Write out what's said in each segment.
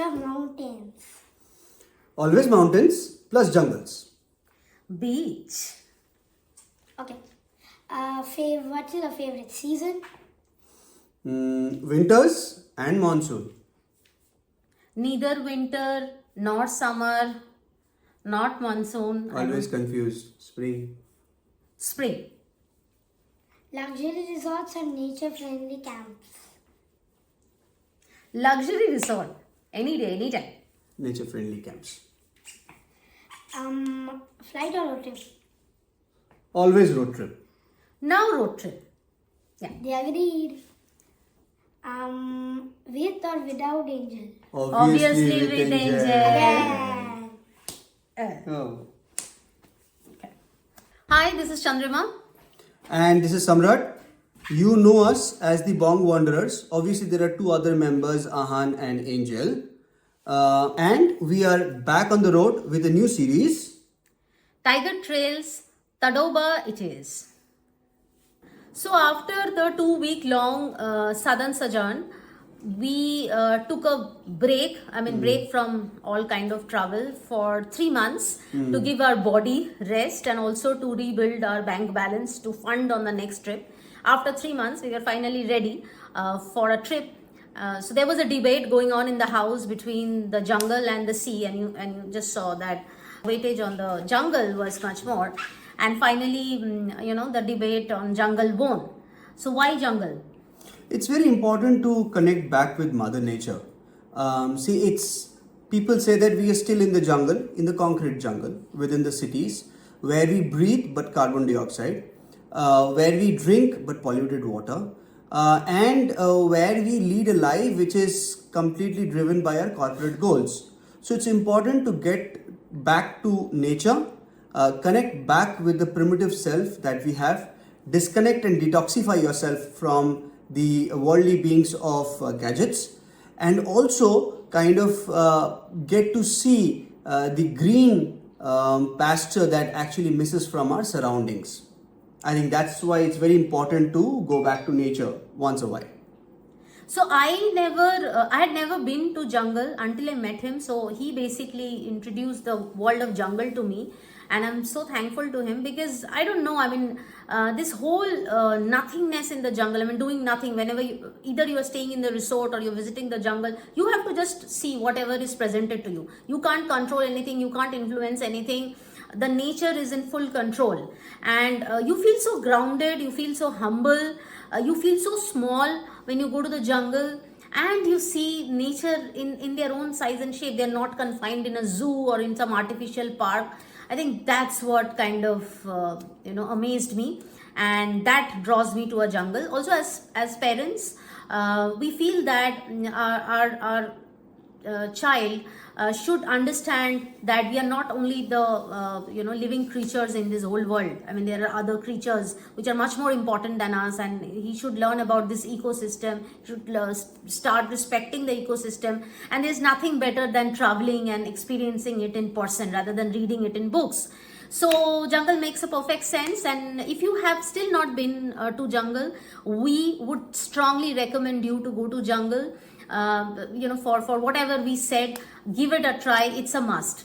or mountains? Always mountains plus jungles. Beach. Okay. What is your favorite season? Winters and monsoon. Neither winter nor summer, not monsoon. Always confused. Spring. Spring. Luxury resorts and nature-friendly camps? Luxury resort. Any day, anytime. Nature friendly camps. Flight or road trip? Always road trip. Now road trip. Yeah. They agreed. With or without angel? Obviously with angel. Yeah. Oh. Okay. Hi, this is Chandrima. And this is Samrat. You know us as the Bong Wanderers. Obviously, there are two other members, Ahan and Angel. And we are back on the road with a new series. Tiger Trails Tadoba it is. So after the 2-week-long southern sojourn, we took a break. Break from all kind of travel for 3 months to give our body rest and also to rebuild our bank balance to fund on the next trip. After 3 months, we were finally ready for a trip. So there was a debate going on in the house between the jungle and the sea, and you just saw that weightage on the jungle was much more. And finally, the debate on jungle won. So why jungle? It's very important to connect back with Mother Nature. People say that we are still in the jungle, in the concrete jungle, within the cities, where we breathe but carbon dioxide, where we drink but polluted water, and where we lead a life which is completely driven by our corporate goals. So it's important to get back to nature, connect back with the primitive self that we have, disconnect and detoxify yourself from the worldly beings of gadgets, and also kind of get to see the green pasture that actually misses from our surroundings. I think that's why it's very important to go back to nature once a while. So I had never been to jungle until I met him. So he basically introduced the world of jungle to me, and I'm so thankful to him because I don't know. This whole nothingness in the jungle. Doing nothing. Whenever either you are staying in the resort or you're visiting the jungle, you have to just see whatever is presented to you. You can't control anything. You can't influence anything. The nature is in full control, and you feel so grounded. You feel so humble. You feel so small when you go to the jungle and you see nature in their own size and shape. They're not confined in a zoo or in some artificial park. I think that's what kind of amazed me, and that draws me to a jungle. Also, as parents, we feel that our child should understand that we are not only the living creatures in this whole world. There are other creatures which are much more important than us, and he should learn about this ecosystem, should start respecting the ecosystem. And there's nothing better than traveling and experiencing it in person rather than reading it in books. So jungle makes a perfect sense, and if you have still not been to jungle, we would strongly recommend you to go to jungle. For whatever we said, give it a try. It's a must.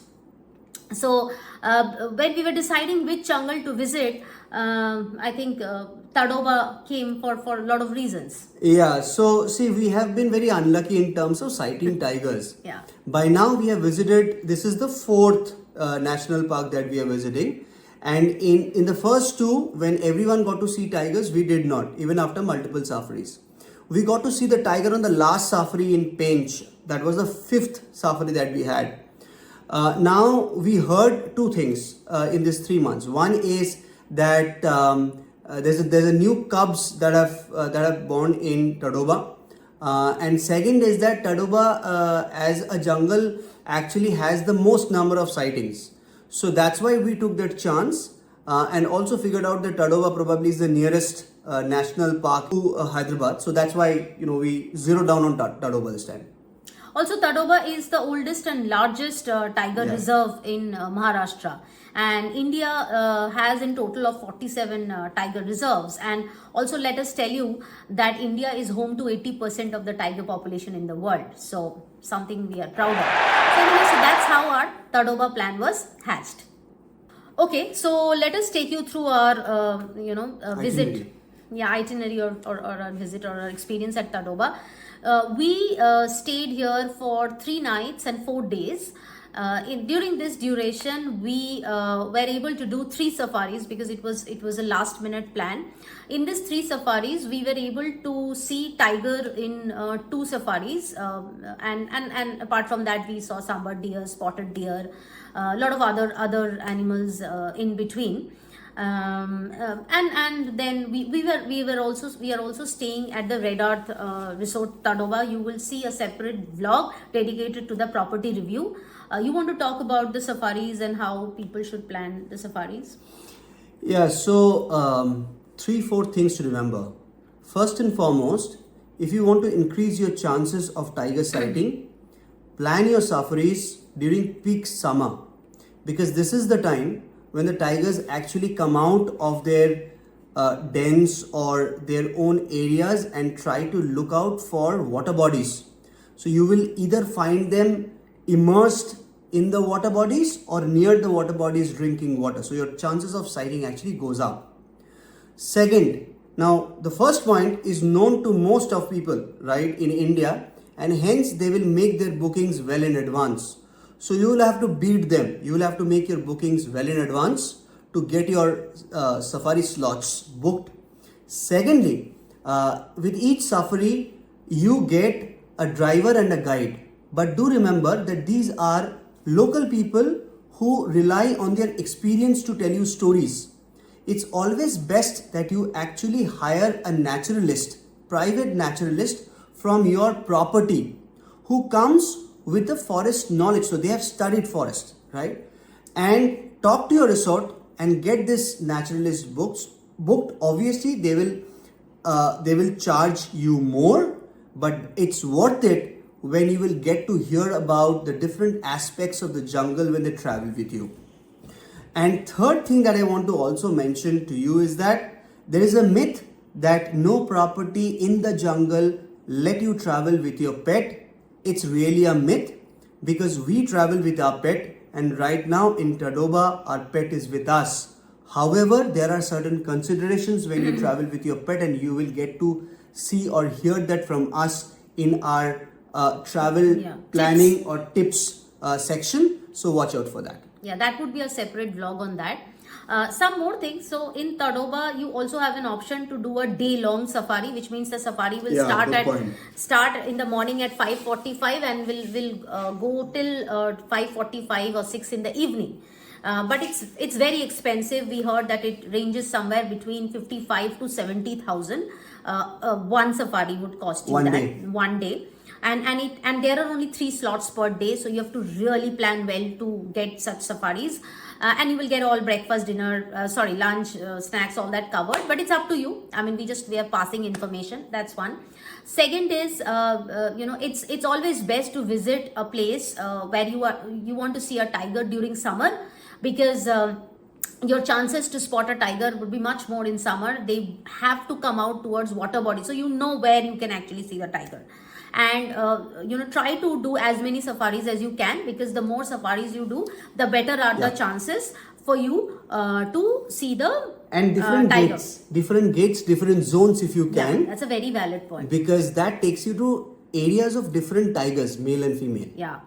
So when we were deciding which jungle to visit, I think Tadoba came for a lot of reasons. Yeah, so see, we have been very unlucky in terms of sighting tigers. Yeah. By now we have visited, this is the 4th national park that we are visiting. And in the first 2, when everyone got to see tigers, we did not, even after multiple safaris. We got to see the tiger on the last safari in Pench. That was the 5th safari that we had. Now we heard 2 things in these 3 months. One is that there's a new cubs that have born in Tadoba, and second is that Tadoba as a jungle actually has the most number of sightings. So that's why we took that chance and also figured out that Tadoba probably is the nearest national park to Hyderabad. So that's why we zeroed down on Tadoba this time. Also, Tadoba is the oldest and largest tiger Yeah. reserve in Maharashtra. And India has in total of 47 tiger reserves. And also, let us tell you that India is home to 80% of the tiger population in the world. So, something we are proud of. So, anyway, so that's how our Tadoba plan was hatched. Okay, so let us take you through our, visit. Itinerary. Yeah, itinerary or our visit or our experience at Tadoba. We stayed here for 3 nights and 4 days. During this duration, we were able to do 3 safaris because it was a last minute plan. In these 3 safaris, we were able to see tiger in 2 safaris, and apart from that, we saw sambar deer, spotted deer, a lot of other animals in between. And then we are also staying at the Red Earth Resort Tadoba. You will see a separate vlog dedicated to the property review. You want to talk about the safaris and how people should plan the safaris? Yeah, so 3-4 things to remember. First and foremost, if you want to increase your chances of tiger sighting, plan your safaris during peak summer, because this is the time when the tigers actually come out of their dens or their own areas and try to look out for water bodies. So you will either find them immersed in the water bodies or near the water bodies drinking water. So your chances of sighting actually goes up. Second, now the first point is known to most of people, right, in India, and hence they will make their bookings well in advance. So you will have to beat them. You will have to make your bookings well in advance to get your safari slots booked. Secondly, with each safari, you get a driver and a guide. But do remember that these are local people who rely on their experience to tell you stories. It's always best that you actually hire a naturalist, private naturalist from your property who comes with the forest knowledge. So they have studied forest, right? And talk to your resort and get this naturalist booked. Obviously, they will charge you more, but it's worth it when you will get to hear about the different aspects of the jungle when they travel with you. And third thing that I want to also mention to you is that there is a myth that no property in the jungle let you travel with your pet. It's really a myth, because we travel with our pet, and right now in Tadoba our pet is with us. However, there are certain considerations when you travel with your pet, and you will get to see or hear that from us in our travel planning or tips section. So watch out for that. Yeah, that would be a separate vlog on that. Some more things. So in Tadoba, you also have an option to do a day-long safari, which means the safari will start in the morning at 5:45 and will go till 5:45 or 6 in the evening. But it's very expensive. We heard that it ranges somewhere between 55 to 70,000. One safari would cost you one day. And there are only 3 slots per day, so you have to really plan well to get such safaris. And you will get all breakfast, dinner, lunch, snacks, all that covered. But it's up to you. I mean, we are passing information. That's one. Second is, it's always best to visit a place where you want to see a tiger during summer, because your chances to spot a tiger would be much more in summer. They have to come out towards water bodies, so you know where you can actually see the tiger. And try to do as many safaris as you can, because the more safaris you do, the better are the chances for you to see the and different tiger. Gates, different zones if you can. Yeah, that's a very valid point. Because that takes you to areas of different tigers, male and female. Yeah.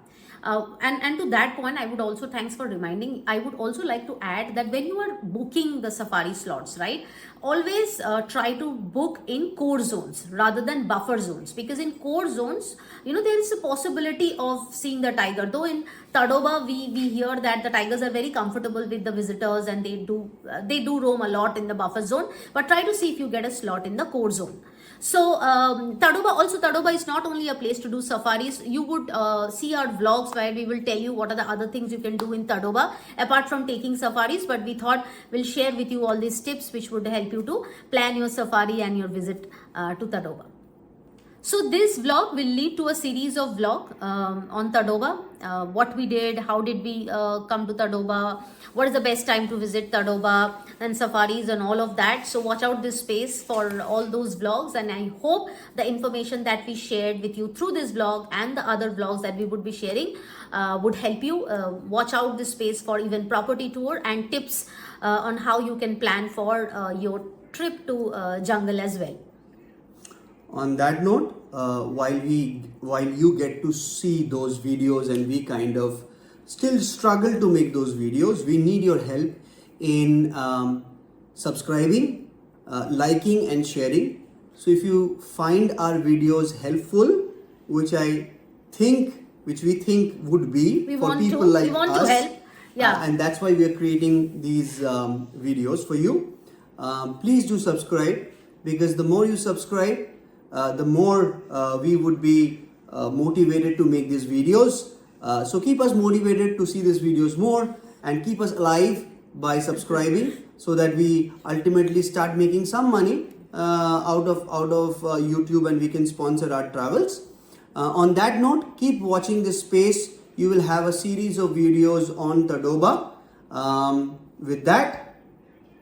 And to that point, I would also, thanks for reminding, I would also like to add that when you are booking the safari slots, right, always try to book in core zones rather than buffer zones, because in core zones, there is a possibility of seeing the tiger. Though in Tadoba, we hear that the tigers are very comfortable with the visitors and they do roam a lot in the buffer zone, but try to see if you get a slot in the core zone. So Tadoba is not only a place to do safaris. You would see our vlogs where we will tell you what are the other things you can do in Tadoba apart from taking safaris, but we thought we'll share with you all these tips which would help you to plan your safari and your visit to Tadoba. So this vlog will lead to a series of vlog on Tadoba. What we did, how did we come to Tadoba, what is the best time to visit Tadoba, and safaris and all of that. So watch out this space for all those vlogs, and I hope the information that we shared with you through this vlog and the other vlogs that we would be sharing would help you. Watch out this space for even property tour and tips on how you can plan for your trip to jungle as well. On that note, while you get to see those videos and we kind of still struggle to make those videos, we need your help in subscribing, liking and sharing. So if you find our videos helpful, which we think would be for people like us, to help. Yeah. And that's why we are creating these videos for you. Please do subscribe, because the more you subscribe, the more we would be motivated to make these videos. So keep us motivated to see these videos more, and keep us alive by subscribing, so that we ultimately start making some money out of YouTube, and we can sponsor our travels. On that note, keep watching this space. You will have a series of videos on Tadoba. With that,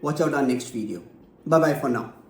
watch out our next video. Bye bye for now.